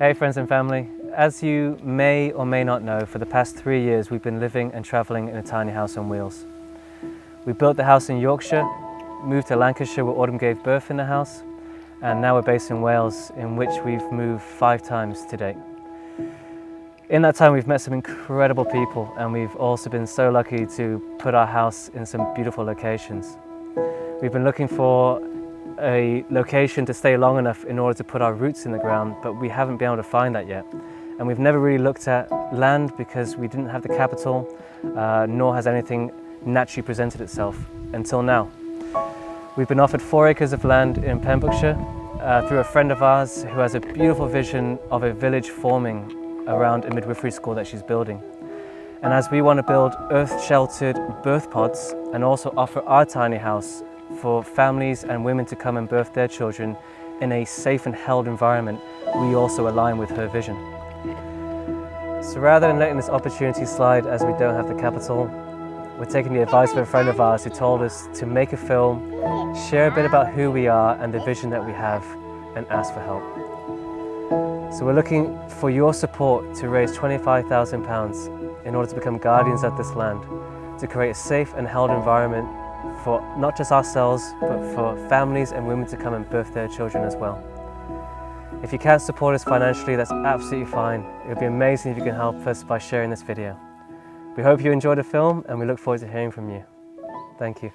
Hey friends and family, as you may or may not know, for the past 3 years we've been living and travelling in a tiny house on wheels. We built the house in Yorkshire, moved to Lancashire where Autumn gave birth in the house, and now we're based in Wales, in which we've moved 5 times to date. In that time we've met some incredible people, and we've also been so lucky to put our house in some beautiful locations. We've been looking for a location to stay long enough in order to put our roots in the ground, but we haven't been able to find that yet. And we've never really looked at land because we didn't have the capital, nor has anything naturally presented itself until now. We've been offered 4 acres of land in Pembrokeshire through a friend of ours who has a beautiful vision of a village forming around a midwifery school that she's building. And as we want to build earth-sheltered birth pods and also offer our tiny house for families and women to come and birth their children in a safe and held environment, we also align with her vision. So rather than letting this opportunity slide as we don't have the capital, we're taking the advice of a friend of ours who told us to make a film, share a bit about who we are and the vision that we have, and ask for help. So we're looking for your support to raise £25,000 in order to become guardians of this land, to create a safe and held environment for not just ourselves, but for families and women to come and birth their children as well. If you can't support us financially, that's absolutely fine. It would be amazing if you can help us by sharing this video. We hope you enjoyed the film and we look forward to hearing from you. Thank you.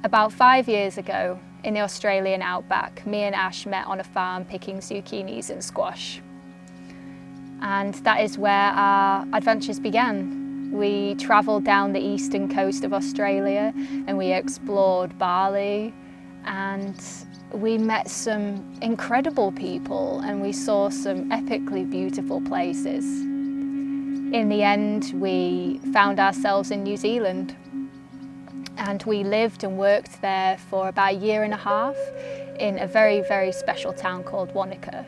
About 5 years ago, in the Australian outback, me and Ash met on a farm picking zucchinis and squash. And that is where our adventures began. We travelled down the eastern coast of Australia and we explored Bali, and we met some incredible people and we saw some epically beautiful places. In the end, we found ourselves in New Zealand, and we lived and worked there for about 1.5 years in a very, very special town called Wanaka.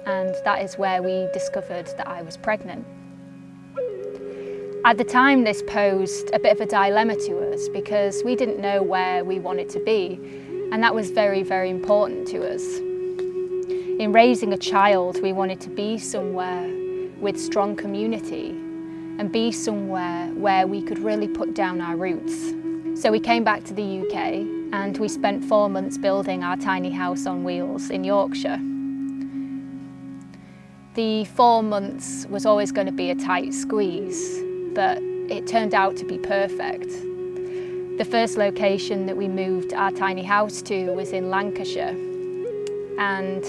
And that is where we discovered that I was pregnant. At the time, this posed a bit of a dilemma to us because we didn't know where we wanted to be, and that was very, very important to us. In raising a child, we wanted to be somewhere with strong community and be somewhere where we could really put down our roots. So we came back to the UK and we spent 4 months building our tiny house on wheels in Yorkshire. The 4 months was always going to be a tight squeeze, but it turned out to be perfect. The first location that we moved our tiny house to was in Lancashire, and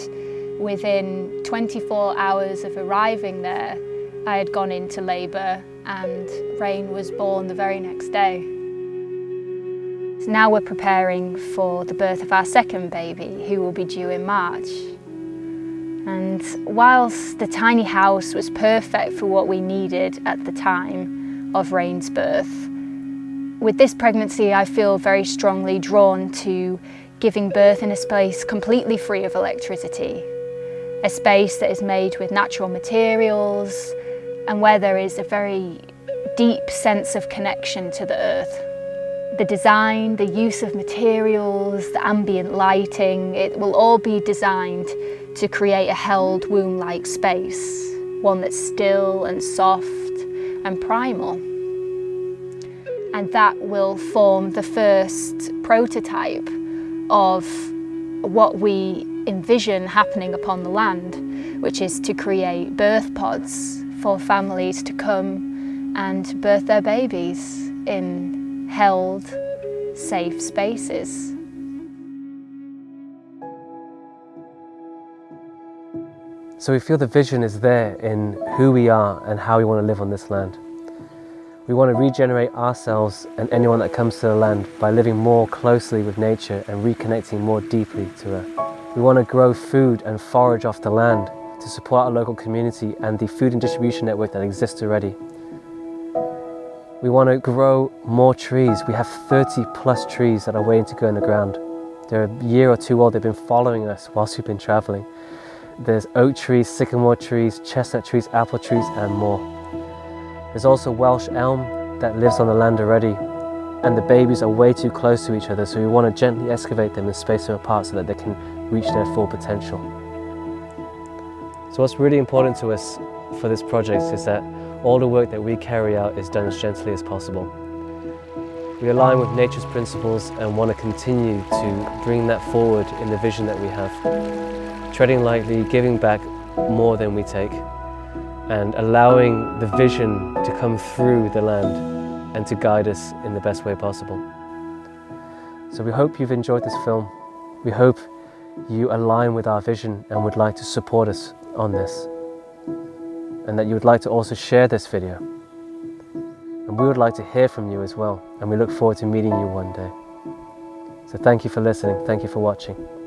within 24 hours of arriving there, I had gone into labour and Rain was born the very next day. So now we're preparing for the birth of our second baby, who will be due in March. And whilst the tiny house was perfect for what we needed at the time of Rain's birth, with this pregnancy I feel very strongly drawn to giving birth in a space completely free of electricity, a space that is made with natural materials and where there is a very deep sense of connection to the earth. The design, the use of materials, the ambient lighting, it will all be designed to create a held womb-like space, one that's still and soft and primal. And that will form the first prototype of what we envision happening upon the land, which is to create birth pods for families to come and birth their babies in held, safe spaces. So we feel the vision is there in who we are and how we want to live on this land. We want to regenerate ourselves and anyone that comes to the land by living more closely with nature and reconnecting more deeply to her. We want to grow food and forage off the land to support our local community and the food and distribution network that exists already. We want to grow more trees. We have 30+ trees that are waiting to go in the ground. They're a year or 2 old. They've been following us whilst we've been traveling. There's oak trees, sycamore trees, chestnut trees, apple trees, and more. There's also Welsh elm that lives on the land already. and the babies are way too close to each other, so we want to gently excavate them and space them apart so that they can reach their full potential. So what's really important to us for this project is that all the work that we carry out is done as gently as possible. We align with nature's principles and want to continue to bring that forward in the vision that we have. Treading lightly, giving back more than we take, and allowing the vision to come through the land and to guide us in the best way possible. So we hope you've enjoyed this film. We hope you align with our vision and would like to support us on this, and that you would like to also share this video. And we would like to hear from you as well, and we look forward to meeting you one day. So thank you for listening, thank you for watching.